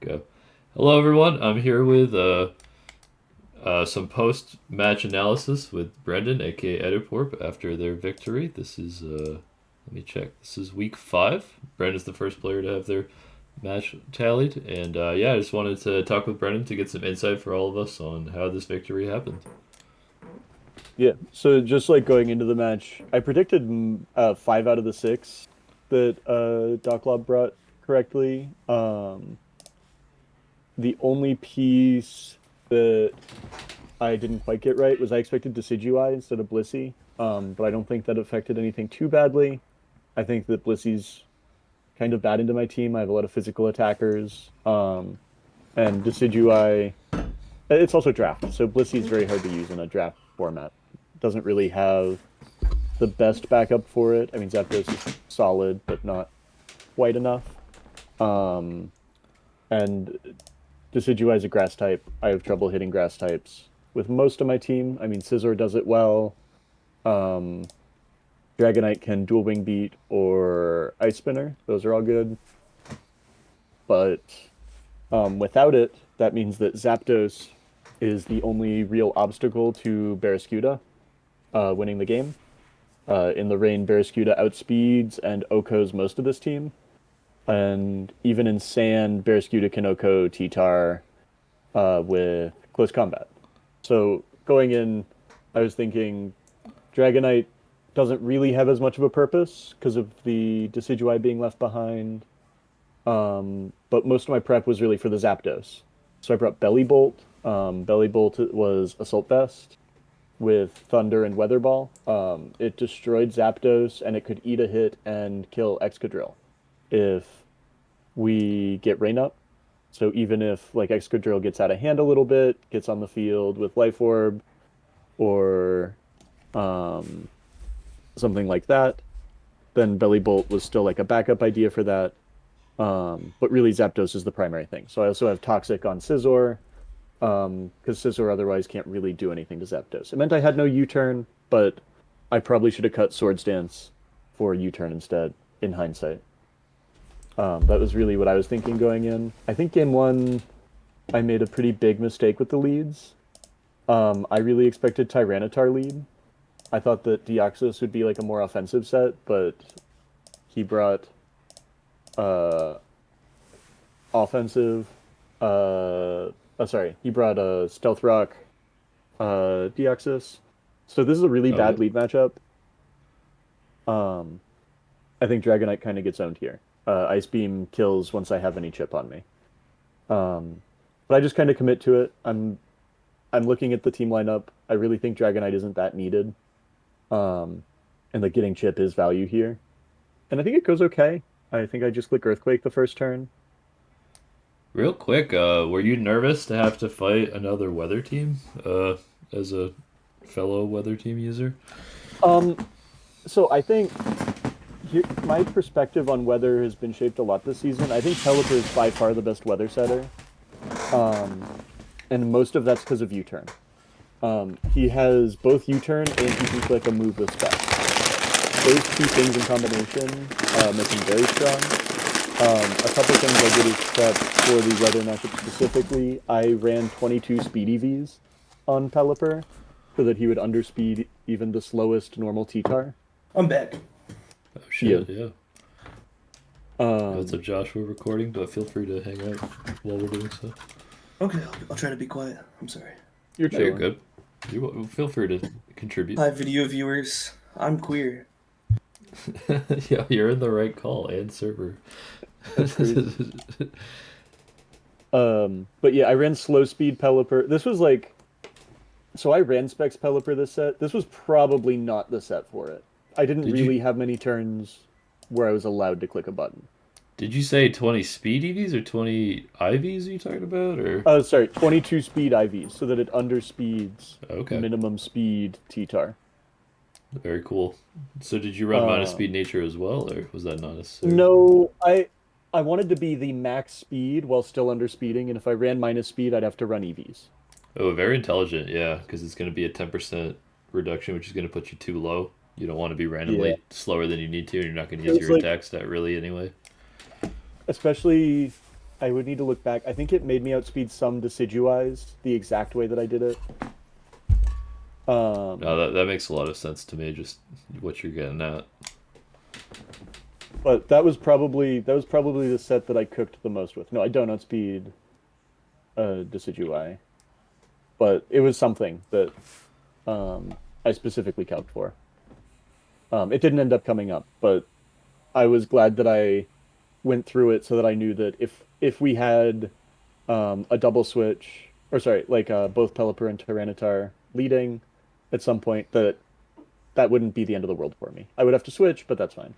Go. Hello, everyone. I'm here with some post-match analysis with Brendan, aka Eduporp, after their victory. This is let me check. This is week 5. Brendan's the first player to have their match tallied, and yeah, I just wanted to talk with Brendan to get some insight for all of us on how this victory happened. Yeah, so just like going into the match, I predicted 5 out of the 6 that Doc Lob brought correctly. The only piece that I didn't quite get right was I expected Decidueye instead of Blissey, but I don't think that affected anything too badly. I think that Blissey's kind of bad into my team. I have a lot of physical attackers, and Decidueye. It's also draft, so Blissey's very hard to use in a draft format. Doesn't really have the best backup for it. I mean, Zapdos is solid, but not quite enough. Um, and Decidueye is a grass type. I have trouble hitting grass types with most of my team. I mean, Scizor does it well. Um, Dragonite can dual wing beat or Ice Spinner. Those are all good. But without it, that means that Zapdos is the only real obstacle to Barraskewda winning the game. In the rain, Barraskewda outspeeds and OHKOs most of this team. And even in sand, Barraskewda can OHKO T-Tar with close combat. So going in, I was thinking Dragonite doesn't really have as much of a purpose because of the Decidueye being left behind. But most of my prep was really for the Zapdos. So I brought Belly Bolt. Belly Bolt was Assault Vest with Thunder and Weather Ball. It destroyed Zapdos and it could eat a hit and kill Excadrill if we get Rain Up. So even if like Excadrill gets out of hand a little bit, gets on the field with Life Orb or um, something like that, then Belly Bolt was still like a backup idea for that. But really Zapdos is the primary thing. So I also have Toxic on Scizor, because Scizor otherwise can't really do anything to Zapdos. It meant I had no U-turn, but I probably should have cut Swords Dance for U-turn instead, in hindsight. That was really what I was thinking going in. I think game one, I made a pretty big mistake with the leads. I really expected Tyranitar lead. I thought that Deoxys would be like a more offensive set, but he brought uh offensive sorry, he brought a Stealth Rock Deoxys. So this is a really Oh bad yeah. lead matchup. Um I think Dragonite kind of gets owned here. Ice Beam kills once I have any chip on me. Um but I just kind of commit to it. I'm looking at the team lineup. I really think Dragonite isn't that needed. Um and like getting chip is value here. And I think it goes okay. I think I just click Earthquake the first turn. Real quick, were you nervous to have to fight another weather team? As a fellow weather team user. Um, so I think my perspective on weather has been shaped a lot this season. I think Pelipper is by far the best weather setter. Um, and most of that's because of U-turn. He has both U-turn and he can click a move with spec. Those two things in combination make him very strong. A couple things I did is prep for the weather matchup specifically. I ran 22 speed EVs on Pelipper so that he would underspeed even the slowest normal T-Tar. I'm back. Oh Yeah. shit, yeah. What's up, Um, Josh? We're recording, but feel free to hang out while we're doing so. Okay, I'll try to be quiet. I'm sorry. you're No, you're chilling. good. Feel free to contribute. Hi, video viewers. I'm queer. Yeah, you're in the right call and server. That's crazy. But yeah, I ran slow speed Pelipper. This was like, so I ran Specs Pelipper this set. This was probably not the set for it. I didn't Did you really have many turns where I was allowed to click a button. did you say 20 speed EVs or 20 IVs are you talking about or Oh, sorry, 22 speed IVs so that it underspeeds okay. minimum speed T-Tar. Very cool. So did you run minus speed Um, nature as well or was that not necessary? no, I wanted to be the max speed while still underspeeding, and if I ran minus speed, I'd have to run EVs. Oh, very intelligent, yeah, because it's going to be a 10% reduction, which is going to put you too low. You don't want to be Yeah. randomly slower than you need to, and you're not going to It use was your like, attack stat really anyway. especially I would need to look back. I think it made me outspeed some Decidueyes the exact way that I did it. No, Um, that makes a lot of sense to me. Just what you're getting at. but that was probably the set that I cooked the most with. No, I don't outspeed Decidueye, but it was something that I specifically calced for. It didn't end up coming up, but I was glad that I went through it so that I knew that if we had a double switch, or sorry, like both Pelipper and Tyranitar leading at some point, that wouldn't be the end of the world for me. I would have to switch, but that's fine.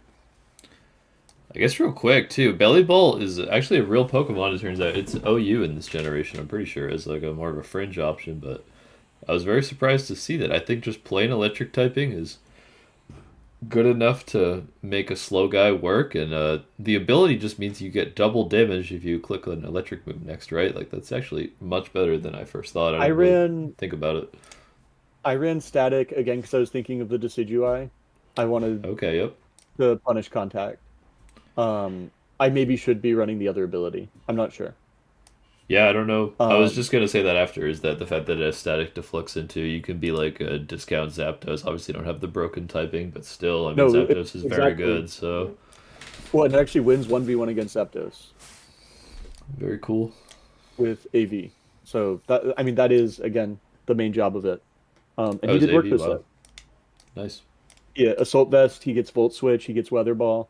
I guess real quick too. Belly Bolt is actually a real Pokemon. It turns out it's OU in this generation. I'm pretty sure as like a more of a fringe option, but I was very surprised to see that. I think just plain electric typing is good enough to make a slow guy work, and the ability just means you get double damage if you click an electric move next, right? Like that's actually much better than I first thought. I I didn't really ran think about it. I ran static again because I was thinking of the Decidueye. I wanted Okay, yep. to punish contact. Um, I maybe should be running the other ability. I'm not sure. Yeah, I don't know. I was Um, just gonna say that after is that the fact that it has static deflects into you can be like a discount Zapdos. Obviously, don't have the broken typing, but still, I mean no, Zapdos is very exactly. good. So Well, and it actually wins 1v1 against Zapdos very cool. with AV. So that I mean that is again the main job of it. And Oh, he is did work AV? this set. Wow, nice. Yeah, Assault Vest, he gets Volt Switch, he gets Weather Ball.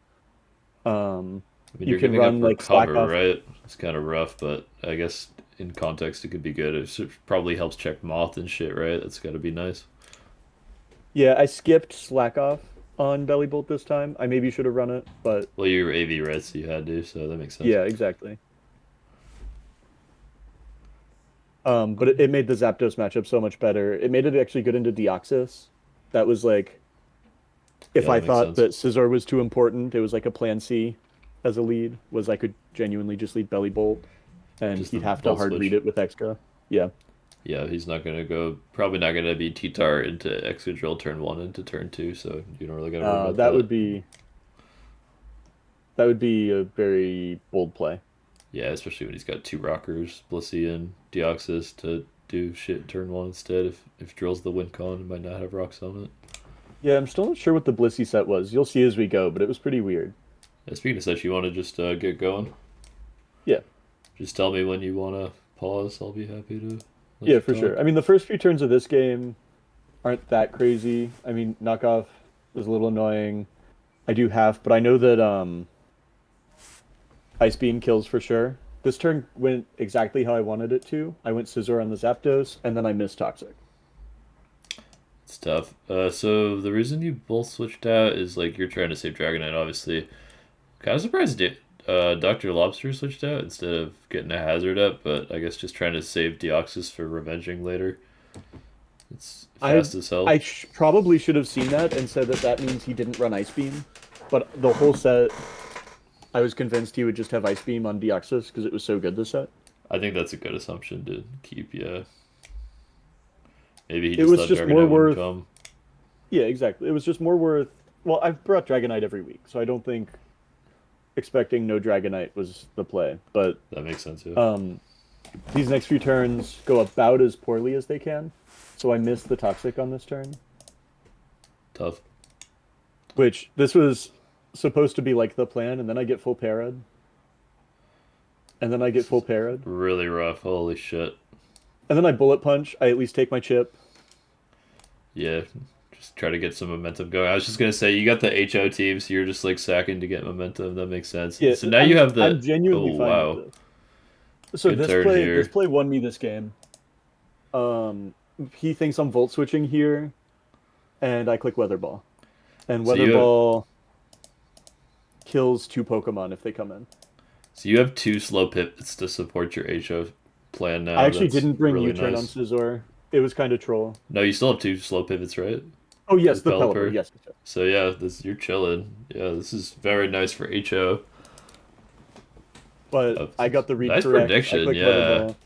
Um, I mean, you you're can giving up run like Slack recover, Off. right? It's kind of rough, but I guess in context it could be good. Probably helps check moth and shit, right? That's got to be nice. Yeah, I skipped Slack Off on Belly Bolt this time. I maybe should have run it, but Well, you were AV, right? So you had to, so that makes sense. yeah, exactly. But it made the Zapdos matchup so much better. It made it actually good into Deoxys. That was like if Yeah, I that makes thought sense. that Scizor was too important, it was like a plan C as a lead, was I could genuinely just lead Belly Bolt and Just the he'd have to volt hard read switch. it with Exca. Yeah. Yeah, he's not gonna go. Probably not gonna be T-Tar into Excadrill turn one into turn two, so you don't really gotta worry Uh, about that that. would be that would be a very bold play. Yeah, especially when he's got two rockers, Blissey and Deoxys, to do shit turn one instead. If Drill's the win con, it might not have rocks on it. Yeah, I'm still not sure what the Blissey set was. You'll see as we go, but it was pretty weird. Yeah, speaking of such, you want to just get going? Yeah. Just tell me when you want to pause. I'll be happy to let Yeah, you for sure. talk. I mean, the first few turns of this game aren't that crazy. I mean, knockoff is a little annoying. I do half, but I know that Ice Beam kills for sure. This turn went exactly how I wanted it to. I went Scizor on the Zapdos, and then I missed Toxic. It's tough. So the reason you both switched out is like you're trying to save Dragonite, obviously. Kind of surprised Dr. Lobster switched out instead of getting a hazard up, but I guess just trying to save Deoxys for revenging later. It's I fast as hell. probably should have seen that and said that that means he didn't run Ice Beam, but the whole set, I was convinced he would just have Ice Beam on Deoxys because it was so good this set. I think that's a good assumption to keep, yeah. Maybe he It just was thought just more Dragonite wouldn't worth. come. Yeah, exactly. It was just more worth. Well, I've brought Dragonite every week, so I don't think expecting no Dragonite was the play. But That makes sense, yeah. um, these next few turns go about as poorly as they can. So I missed the Toxic on this turn, Tough. which this was supposed to be like the plan, and then I get full parad, and then I get This full is parad, really rough. Holy shit. and then I bullet punch. I at least take my chip. Yeah, just try to get some momentum going. I was just gonna say you got the HO team, so you're just like sacking to get momentum. That makes sense. Yeah, So now you I'm have I'm the. Oh genuinely fine with wow, this. So good this turn play this here. play won me this game. Um, he thinks I'm volt switching here, and I click Weather Ball, and So Weather you have Ball kills two Pokemon if they come in. so you have two slow pivots to support your HO plan I now. actually That's didn't bring really U-turn on nice. Scizor. It was kind of troll. No, you still have two slow pivots, right? Oh yes, With the Pelipper. Pelipper. Yes. So yeah, this you're chilling. Yeah, this is very nice for HO. But Oh, I got the read nice correct. I prediction. click Weather Yeah. Ball.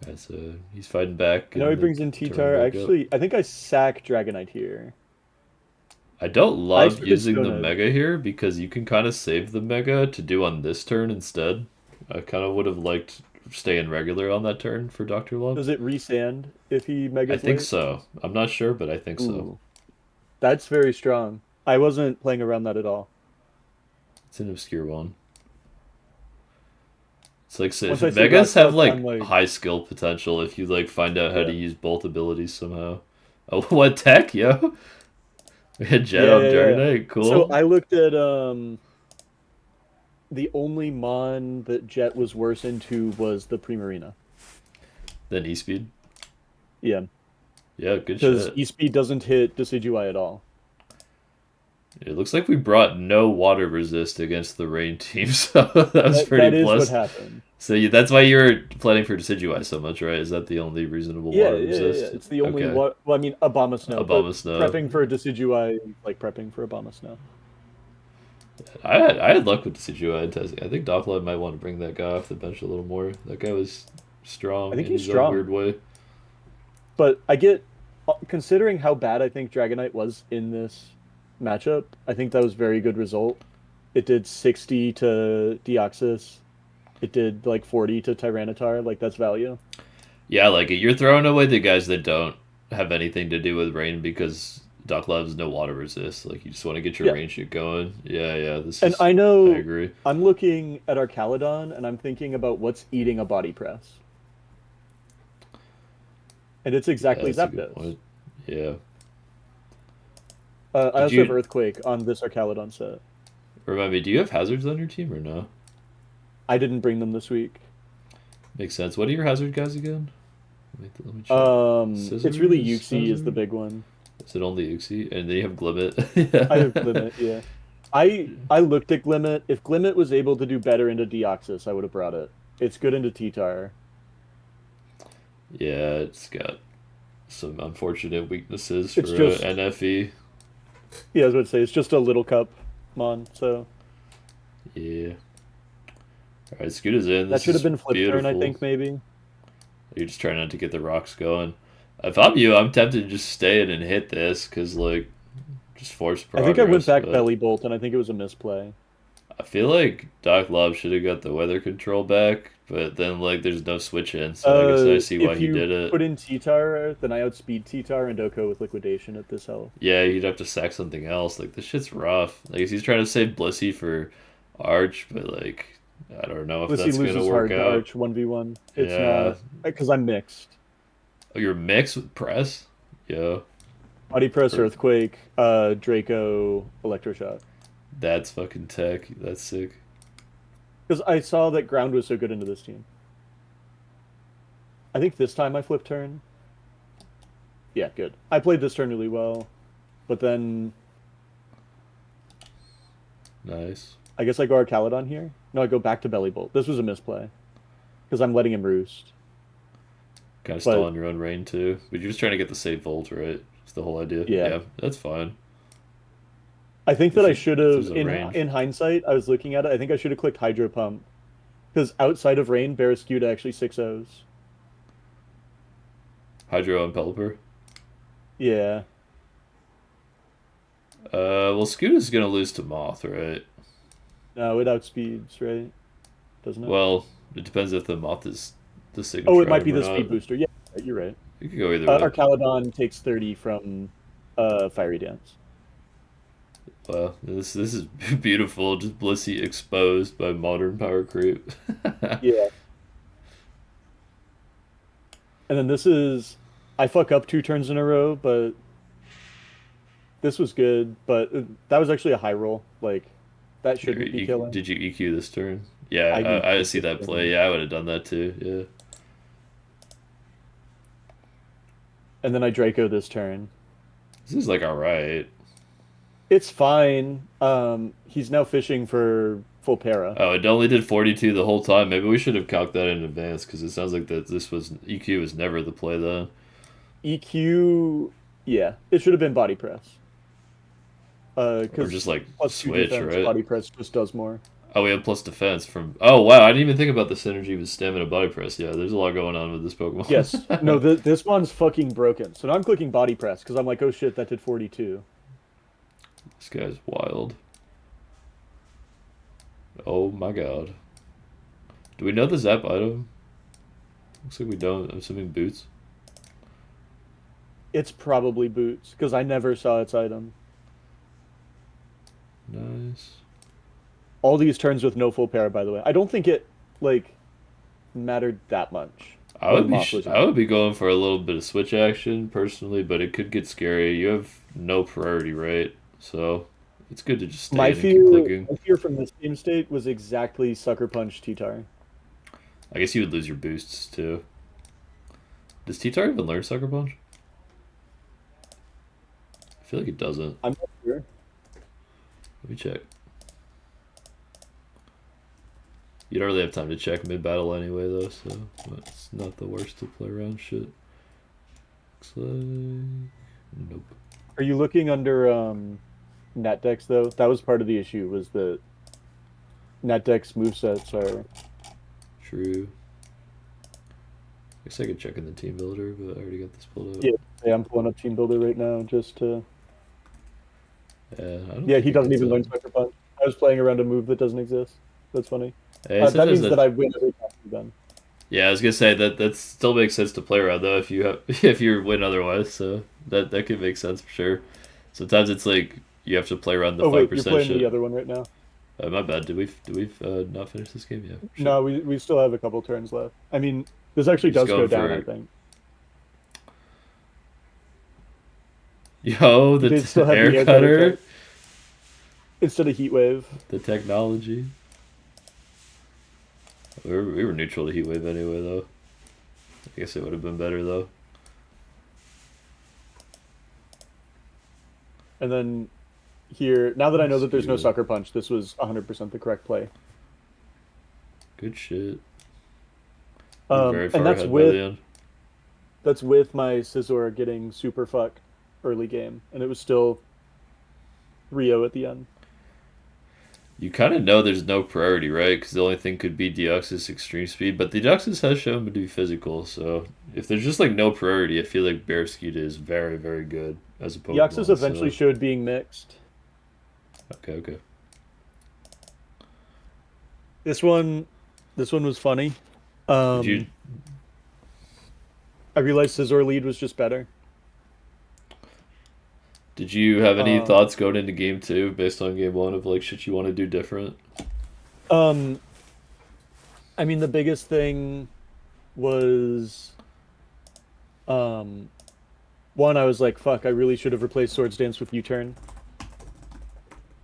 Yeah, so he's fighting back I know he in the brings in turn T-Tar. back up. Actually, I think I sack Dragonite here. I don't I love expected using Stone the Edge. Mega here because you can kind of save the Mega to do on this turn instead. I kind of would have liked staying regular on that turn for Dr. Love. Does it resand if he I megas think late? so. I'm not sure, but I think so. Ooh, that's very strong. I wasn't playing around that at all. It's an obscure one. It's like Once so, I say Megas Doc have Love, I'm like like, high skill potential if you like find out how to yeah, use both abilities somehow. Oh, what tech, yo? We had Jet yeah, on yeah, yeah. Dragonite, So cool. I looked at the only mon that Jet was worse into was the Primarina. Then E-Speed. Yeah, Yeah, good because shit. E-Speed doesn't hit Decidueye at all. It looks like we brought no water resist against the rain team, so that was pretty That is what plus. happened. So that's why you were planning for Decidueye so much, right? Is that the only reasonable Yeah, water yeah, yeah, yeah. resist? It's the only Okay. what. Well, I mean, Obama Snow, but Obama Snow. prepping for a Decidueye is like prepping for Obama Snow. I had luck with Decidueye testing. I think Docklight might want to bring that guy off the bench a little more. That guy was I strong think in he's his own strong, weird way. but I get considering how bad I think Dragonite was in this matchup. I think that was very good result. It did 60 to Deoxys. It did like 40 to Tyranitar. Like that's value. Yeah, like you're throwing away the guys that don't have anything to do with rain because Doc loves no water resist. Like you just want to get your Yeah. rain shit going. Yeah, yeah. This And is. I I know agree. I'm looking at our Caledon and I'm thinking about what's eating a body press. And it's Yeah, exactly that's a good Zapdos. point. Yeah. I Did also have you Earthquake on this Archaludon set. remind me? Do you have hazards on your team or no? I didn't bring them this week. Makes sense. What are your hazard guys again? Let me check. It's really Scissors Uxie is the hazard. big one. Is it only Uxie? And then you have Glimmet. I have Yeah. Glimmet, yeah. I looked at Glimmet. If Glimmet was able to do better into Deoxys, I would have brought it. It's good into T-Tar. Yeah, it's got some unfortunate weaknesses It's for just NFE. yeah, I was about to say it's just a little cup mon, so Yeah. All right, Scooter's in. that This should have is been flip turn, I beautiful. think maybe. You're just trying not to get the rocks going. If I'm you, I'm tempted to just stay in and hit this because, like, just force I think I went progress. back But belly bolt and I think it was a misplay. I feel like Doc Love should have got the weather control back, but then, like, there's no switch in, so I guess I see why If he you did it. put in T-Tar, then I outspeed T-Tar and Doko with liquidation at this health. Yeah, you'd have to sack something else. Like, this shit's rough. Like, he's trying to save Blissey for Arch, but, like, I don't know if Unless he that's gonna loses work hard to out. Arch 1v1. It's Yeah. not because I'm mixed. Oh, you're mixed with press? Yeah. Body press, Or- earthquake, Draco, electroshock. That's fucking tech. That's sick. Because I saw that ground was so good into this team. I think this time I flipped turn. Yeah, good. I played this turn really well, but then Nice. I guess I go Archaludon here. No, I go back to Belly Bolt. This was a misplay because I'm letting him roost. Kind of stall But on your own rain too. But you're just trying to get the save volt, right? That's the whole idea. yeah, Yeah, that's fine. I think that If I you should if have there's a range. in hindsight. I was looking at it. I think I should have clicked Hydro Pump because outside of rain, Barraskewda actually 6-0s. Hydro and Pelipper. Yeah. Well, Scooter's gonna lose to Moth, right? No, it outspeeds, right? Doesn't it? Well, it depends if the Moth is the Oh, signature it might be item or the not. speed booster. Yeah, you're right. You could go either way. Archaludon takes 30 from Fiery Dance. Well, this is beautiful. Just Blissey exposed by modern power creep. Yeah. And then this is I fuck up 2 turns in a row, but this was good. But that was actually a high roll. Like that shouldn't be killing. Did you EQ this turn? Yeah, I I EQ'd see this that play. turn. Yeah, I would have done that too. Yeah. And then I Draco this turn. This is like alright. It's fine. He's now fishing for full para. Oh, it only did 42 the whole time. Maybe we should have calced that in advance because it sounds like that this was EQ was never the play then. EQ, yeah, it should have been body press. Or Because just like +2 switch, defense, right? body press just does more. Oh, we have plus defense from. Oh wow, I didn't even think about the synergy with stamina body press. Yeah, there's a lot going on with this Yes. No, Pokemon. this one's fucking broken. So now I'm clicking body press because I'm like, oh shit, that did 42. This guy's wild. Oh my god. Do we know the Zap item? Looks like we don't. I'm assuming boots. It's probably boots because I never saw its item. Nice. All these turns with no full pair, by the way. I don't think it like mattered that much when Moth was I around. would be going for a little bit of switch action personally, but it could get scary. You have no priority, right? So it's good to just stay My in and keep fear, clicking. my fear from this game state was exactly Sucker Punch T-Tar. I guess you would lose your boosts too. Does T-Tar even learn Sucker Punch? I feel like it doesn't. I'm not sure. Let me check. You don't really have time to check mid battle anyway, though, so it's not the worst to play around shit. Looks like. Nope. Are you looking under NetDex though? That was part of the issue was that NetDex movesets are True. Guess I could check in the team builder, but I already got this pulled up. yeah. Yeah, I'm pulling up Team Builder right now just to. Yeah, I don't Yeah, think he it doesn't gets even up. learn Sucker Punch. I was playing around a move that doesn't exist. That's funny. Hey, That sometimes means that I win every time I'm done. yeah, I was gonna say that still makes sense to play around though if you have if you win otherwise, so that could make sense for sure. Sometimes it's like you have to play around the Oh five wait, you're percent playing the shit. other one right now. My bad. Did we not finish this game? Yeah. Shit. No, we still have a couple turns left. I mean, this actually He's does go going down, I for think. yo They still have air the air cutter cutter, tech instead of Heat Wave. the technology. We were neutral to heat wave anyway though. I guess it would have been better though. And then here, now that I know that there's no Screw. Sucker Punch, this was 100% the correct play. Good shit. We're very And far ahead by the end. that's with my Scizor getting super fucked early game, and it was still 3-0 at the end. You kind of know there's no priority, right? Because the only thing could be Deoxys extreme speed, but the Deoxys has shown to be physical. So if there's just like no priority, I feel like Bearskita is very, very good as a Deoxys Pokemon. eventually So showed being mixed. okay. This one, this one was funny. Did you I realized Scizor lead was just better. did you have any Um, thoughts going into game two based on game one of like shit you want to do different? um, I mean, the biggest thing was, um, one, I was like, fuck, I really should have replaced Swords Dance with U-Turn.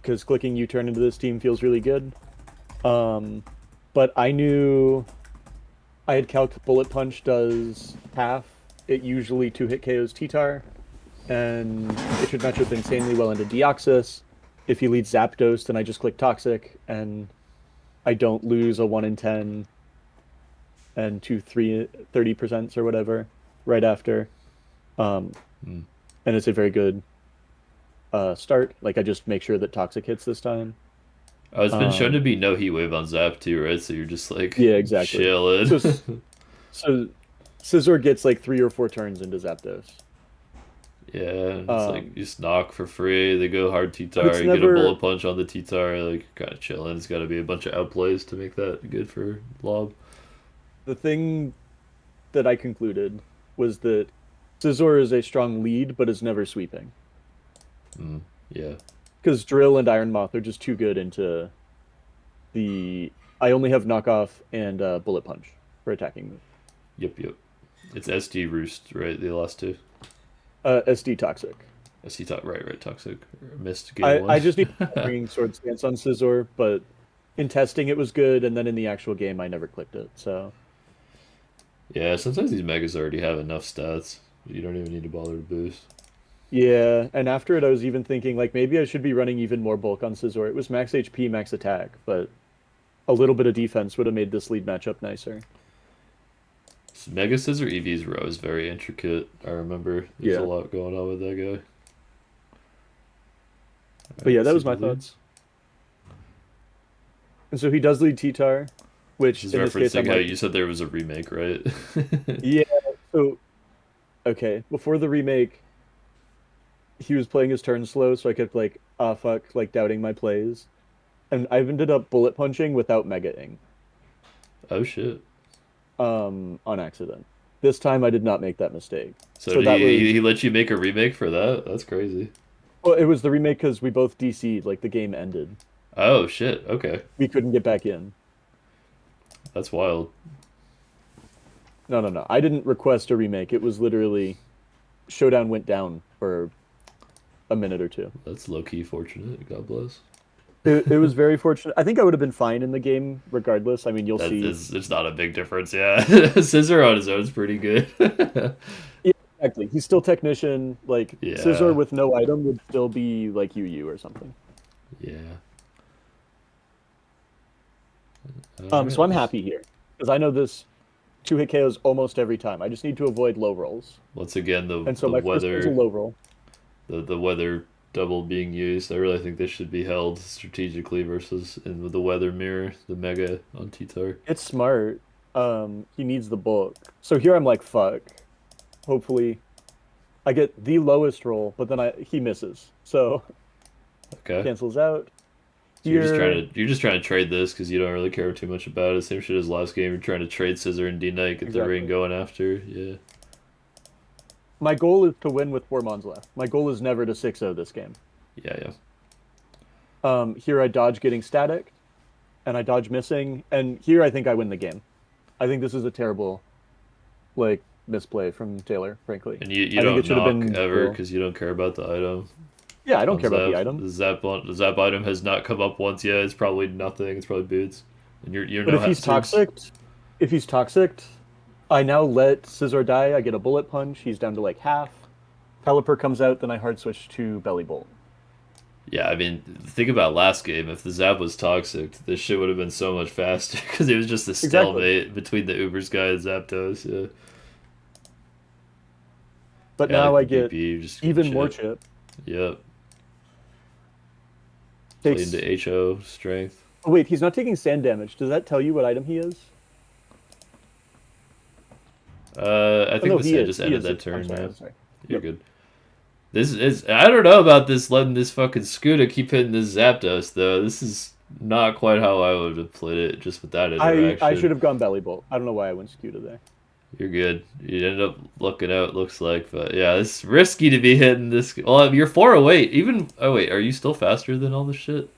Because clicking U-Turn into this team feels really good. But I knew I had calc Bullet Punch does half. It usually two-hit KOs T-Tar. And it should match up insanely well into Deoxys. If he leads Zapdos, then I just click Toxic, and I don't lose a 1 in 10 and 30% or whatever right after. Um, Hmm. and it's a very good start. Like, I just make sure that Toxic hits this time. Oh, it's been shown to Um, be no heat wave on Zap too, right? So you're just like yeah, exactly. chilling. So, so Scizor gets like 3 or 4 turns into Zapdos. Yeah, and it's like Um, you just knock for free. They go hard but T-Tar. it's You get a never bullet punch on the T-Tar. Like you're kind of chilling. It's got to be a bunch of outplays to make that good for Lob. the thing that I concluded was that Scizor is a strong lead, but is never sweeping. Mm, yeah. Because Drill and Iron Moth are just too good into the. I only have knockoff and bullet punch for attacking move. Yep. It's SD Roost, right? The last two. SD Toxic. SD top, right. Toxic. Missed game I, one. I just need to start bringing Sword Stance on Scizor, but in testing it was good, and then in the actual game I never clicked it. So Yeah, sometimes these megas already have enough stats. You don't even need to bother to boost. yeah, and after it I was even thinking like maybe I should be running even more bulk on Scizor. It was max HP, max attack, but a little bit of defense would have made this lead matchup nicer. Mega Scissor EV's row is very intricate. I remember there's a Yeah. lot going on with that guy. But yeah, Let's that see was the my leads. thoughts. And so he does lead T-Tar, which This is in this case referencing I'm how like, you said there was a remake, right? yeah. So okay, before the remake, he was playing his turn slow, so I kept like, ah, fuck, like doubting my plays, and I ended up bullet punching without megaing, Oh shit. on accident. This time I did not make that mistake. So So did that was, he let you make a remake for that? That's crazy. well, it was the remake because we both DC'd, like the game ended. Oh shit. Okay. We couldn't get back in. That's wild. No, no, no. I didn't request a remake. It was literally Showdown went down for a minute or two. That's low key fortunate. God bless. It was very fortunate. I think I would have been fine in the game regardless. I mean, you'll That see. is, it's not a big difference. Yeah, Scissor on his own is pretty good. Yeah, exactly. He's still technician. Like Scizor Yeah. with no item would still be like UU or something. Yeah. All So right. I'm happy here because I know this two hit KOs almost every time. I just need to avoid low rolls. Once again, And so the my first one's a weather low roll. the weather double being used. I really think this should be held strategically versus in with the weather mirror, the mega on T-Tar. It's smart. He needs the book. So here I'm like, fuck. Hopefully I get the lowest roll, but then he misses. So Okay. cancels out. So Here, you're just trying to trade this because you don't really care too much about it. Same shit as last game. You're trying to trade Scissor and D Knight, get the ring exactly. going after. Yeah. My goal is to win with 4 mons left. My goal is never to 6-0 this game. Yeah, yeah. Here I dodge getting static, and I dodge missing, and here I think I win the game. I think this is a terrible, like, misplay from Taylor, frankly. And you I think don't it should have knock been ever zero. because you don't care about the item Yeah, I don't on care about the Zap. item. The Zap item has not come up once yet. It's probably nothing. It's probably boots. And you're But no if he's hazards. toxic, if he's toxic, I now let Scizor die. I get a bullet punch. He's down to like half. Pelipper comes out, then I hard switch to Belly Bolt. Yeah, I mean, think about last game. If the Zap was toxic, this shit would have been so much faster because it was just a Exactly. stalemate between the Uber's guy and Zapdos. Yeah, But yeah, now like I the get BP, just good even more shit. chip. Yep, play Takes. into HO strength. Oh, wait, he's not taking sand damage. Does that tell you what item he is? I Oh think no, this he guy is. just He ended is. that I'm turn sorry. now. I'm sorry. You're Yep. good. This is I don't know about this letting this fucking Scooter keep hitting this Zapdos though. This is not quite how I would have played it just with that I should interaction. have gone Belly Bolt. I don't know why I went Scuda there. You're good. You ended up looking out, looks like, but yeah, it's risky to be hitting this. Well, you're 408. Even oh wait, are you still faster than all this shit?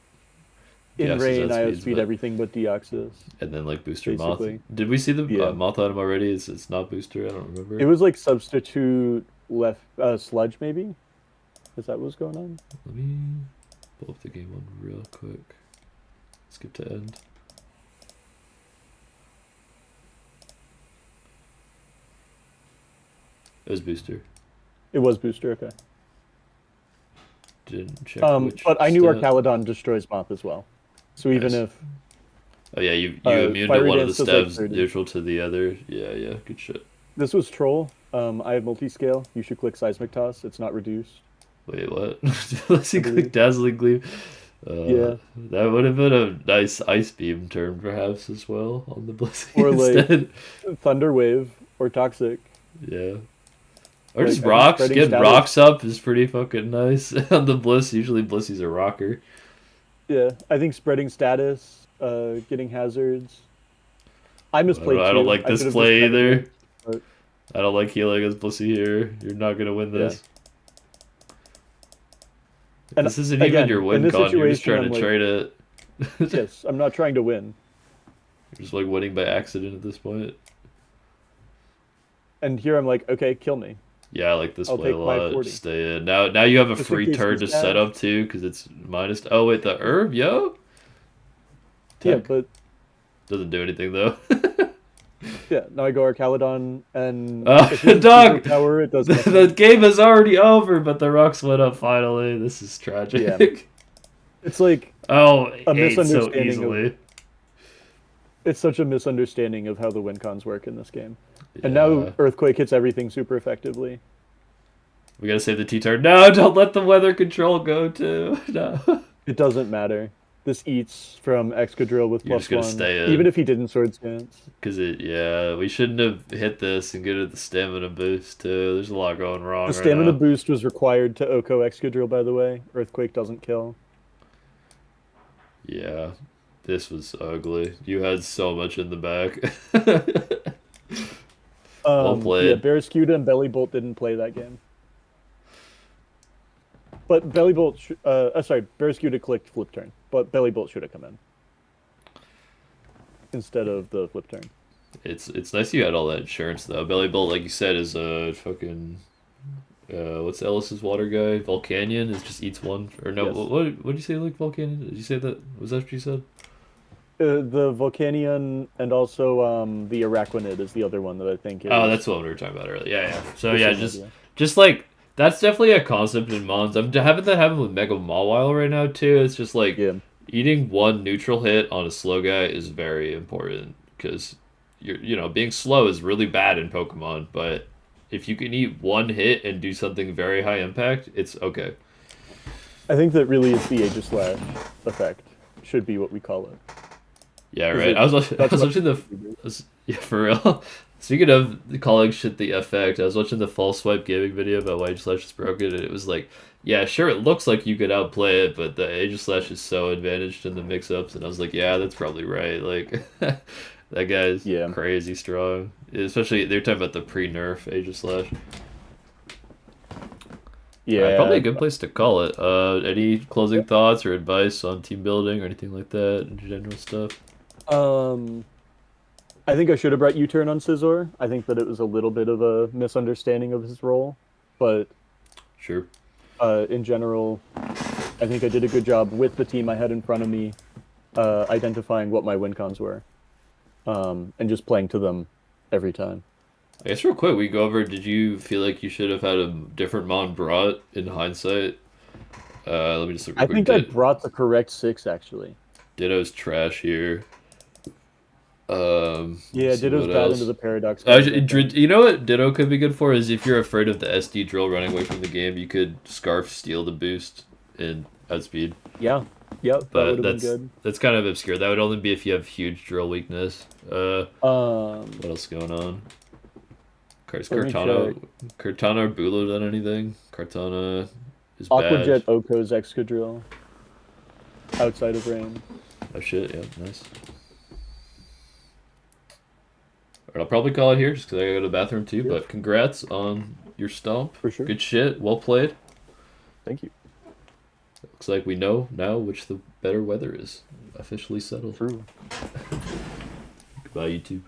In Deoxys rain, I outspeeds, outspeed but everything but Deoxys, and then like booster moth. basically. Did we see the Yeah. moth item already? It's not booster. I don't It remember. was like substitute left sludge, maybe? Is that what's going on? Let me pull up the game one real quick. Skip to end. It was booster. It was booster, okay. Didn't check which But I knew our stat. Caledon destroys moth as well. So even Nice. if Oh yeah, you immune to Fiery one of the Dance does like stabs, 30. neutral to the other. Yeah, yeah, good shit. This was troll, I have multi-scale. You should click seismic toss. It's not reduced, Wait, what? Let's see, I click believe. dazzling gleam. Yeah. That would have been a nice ice beam turn, perhaps as well on the blessing Or like instead. thunder wave or toxic. Yeah, or Like just I think rocks. spreading Getting status. rocks up is pretty fucking nice on the bliss. Usually Blissy's a rocker. Yeah, I think spreading status, getting hazards. I misplayed I don't too. like I this should have just play never either. blinked, but I don't like healing as Blissey here. You're not gonna win yeah. this. And This isn't even your again, in win this con. You're just situation, trying I'm to like, trade it. You're yes, I'm not trying to win. just like winning by accident at this point. And here I'm like, okay, kill me. Yeah, I like this I'll play a take my lot. 40. Just stay in. Now you have a Just in free case turn he's to set dead. up too, because it's minus. Oh wait, the herb, yo, Yeah, tech but doesn't do anything though. yeah, now I go Arcalodon, and Oh, if he's dog, Tower, it does the nothing. game is already over, but the rocks went up finally. This is Yeah, tragic. it's like Oh, a ate so misunderstanding of. easily. It's such a misunderstanding of how the win cons work in this game. And now Yeah, Earthquake hits everything super effectively. we gotta save the T turn. No, don't let the weather control go too. No. It doesn't matter. this eats from Excadrill with You're just gonna +1, stay even in. if he didn't Sword Stance. Because yeah, we shouldn't have hit this and get it the stamina boost too. There's a lot going The wrong right stamina now. boost was required to Oko Excadrill, by the way. Earthquake doesn't kill. Yeah, this was ugly. You had so much in the back. Well Yeah, played. Barraskewda and Bellybolt didn't play that game. But sorry, Barraskewda clicked flip turn, but Bellybolt should have come in instead of the flip turn. It's nice you had all that insurance though. Belly Bolt, like you said, is a fucking what's Ellis's water guy? Volcanion is just eats one or no? Yes. What did you say? Like Volcanion? Did you say that? Was that what you said? The Volcanion and also the Araquanid is the other one that I think Oh, is that's what we were talking about earlier. Yeah, yeah. So the yeah, same idea. just like that's definitely a concept in Mons. I'm having that happen with Mega Mawile right now too. It's just like Yeah. eating one neutral hit on a slow guy is very important because being slow is really bad in Pokemon, but if you can eat one hit and do something very high impact, it's okay. I think that really is the Aegislash effect. Should be what we call it. Yeah, 'Cause right. I that's was what watching yeah, for real. Speaking of calling shit the effect, I was watching the false swipe gaming video about why Aegislash is broken, and it was like, yeah, sure, it looks like you could outplay it, but the Aegislash is so advantaged in the mix-ups, and I was like, yeah, that's probably right. Like, that guy's Yeah. crazy strong. Especially, they're talking about the pre-nerf Aegislash. Alright, probably a Yeah. good place to call it. Any closing thoughts or advice on team building or anything like that, and general stuff? Um, I think I should have brought U-turn on Scizor. I think that it was a little bit of a misunderstanding of his role, but Sure. in general, I think I did a good job with the team I had in front of me, identifying what my win cons were, and just playing to them every time. I guess real quick, we go over. Did you feel like you should have had a different Mon brought in hindsight? Let me just look real I quick. think I brought the correct 6 actually. Ditto's trash here. Let me Yeah, see Ditto's what bad into else. the Paradox guys, I think. You know what Ditto could be good for is if you're afraid of the SD drill running away from the game, you could Scarf steal the boost in outspeed. Yeah, yep, that would But have been good. that's kind of obscure. That would only be if you have huge drill weakness. Um, What else going on? Is Let me Cortana, check. Cortana or Bulo done anything? Cortana is Aqua bad. Jet Oko's Excadrill outside of rain. Oh shit, yeah, nice. Alright, I'll probably call it here just because I gotta go to the bathroom too, Yeah, but congrats on your stomp. for sure. Good shit, well played. Thank you. Looks like we know now which the better weather is. Officially settled. True. Goodbye, YouTube.